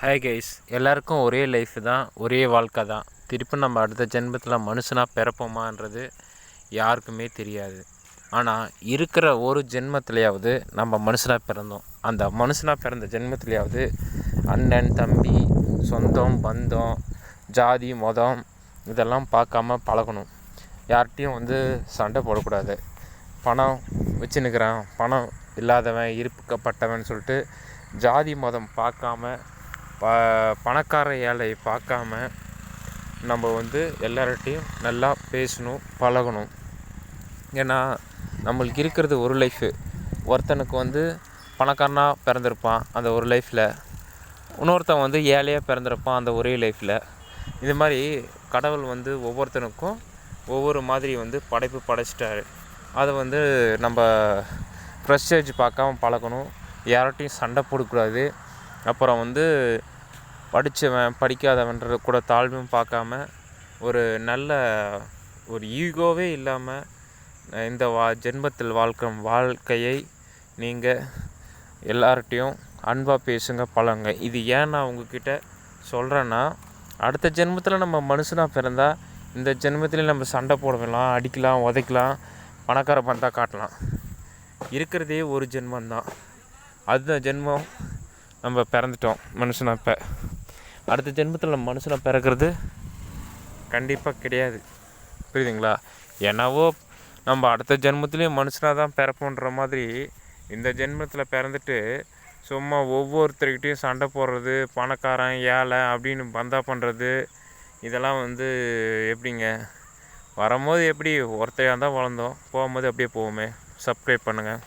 Hi guys, எல்லாருக்கும் ஒரே life தான், ஒரே வாழ்க்கை தான். திருப்பி நம்ம அடுத்த ஜென்மத்தில் மனுஷனாக பிறப்போமான்றது யாருக்குமே தெரியாது. ஆனால் இருக்கிற ஒரு ஜென்மத்திலேயாவது நம்ம மனுஷனாக பிறந்தோம். அந்த மனுஷனாக பிறந்த ஜென்மத்திலேயாவது அண்ணன் தம்பி சொந்தம் பந்தம் ஜாதி மதம் இதெல்லாம் பார்க்காம பழகணும். யார்கிட்டையும் சண்டை போடக்கூடாது. பணம் வச்சுன்னுக்கிறான், பணம் இல்லாதவன் இருக்கப்பட்டவன் சொல்லிட்டு ஜாதி மதம் பார்க்காம பணக்கார ஏழை பார்க்காம நம்ம எல்லார்கிட்டையும் நல்லா பேசணும், பழகணும். ஏன்னா நம்மளுக்கு இருக்கிறது ஒரு லைஃபு. ஒருத்தனுக்கு பணக்காரனாக பிறந்திருப்பான் அந்த ஒரு லைஃப்பில், இன்னொருத்தன் ஏழையாக பிறந்திருப்பான் அந்த ஒரே லைஃப்பில். இது மாதிரி கடவுள் ஒவ்வொருத்தனுக்கும் ஒவ்வொரு மாதிரி படைப்பு படைச்சிட்டாரு. அதை நம்ம ப்ரெஸ்டேஜ் பார்க்காம பழகணும். யார்கிட்டையும் சண்டை போடக்கூடாது. அப்புறம் படித்தவன் படிக்காதவன்ற கூட தாழ்வும் பார்க்காம நல்ல ஒரு ஈகோவே இல்லாமல் இந்த ஜென்மத்தில் வாழ்க்கையை நீங்கள் எல்லார்கிட்டையும் அன்பாக பேசுங்க, பழங்க. இது ஏன் நான் உங்ககிட்ட சொல்கிறேன்னா, அடுத்த ஜென்மத்தில் நம்ம மனுஷனாக பிறந்தால் இந்த ஜென்மத்திலே நம்ம சண்டை போடலாம், அடிக்கலாம், உதைக்கலாம், பணக்கார பந்தா காட்டலாம். இருக்கிறதே ஒரு ஜென்மந்தான். அந்த ஜென்மம் நம்ம பிறந்துட்டோம் மனுஷனாக. இப்போ அடுத்த ஜென்மத்தில் நம்ம மனுஷனாக பிறக்கிறது கண்டிப்பாக கிடையாது. புரியுதுங்களா? என்னவோ நம்ம அடுத்த ஜென்மத்துலேயும் மனுஷனாக தான் பிறப்போன்ற மாதிரி இந்த ஜென்மத்தில் பிறந்துட்டு சும்மா ஒவ்வொருத்தர்கிட்டையும் சண்டை போடுறது, பணக்காரன் ஏழை அப்படின்னு பந்தா பண்ணுறது, இதெல்லாம் எப்படிங்க? வரும்போது எப்படி ஒருத்தையாக தான் வளர்ந்தோம், போகும்போது அப்படியே போவோமே. சப்ஸ்கிரைப் பண்ணுங்கள்.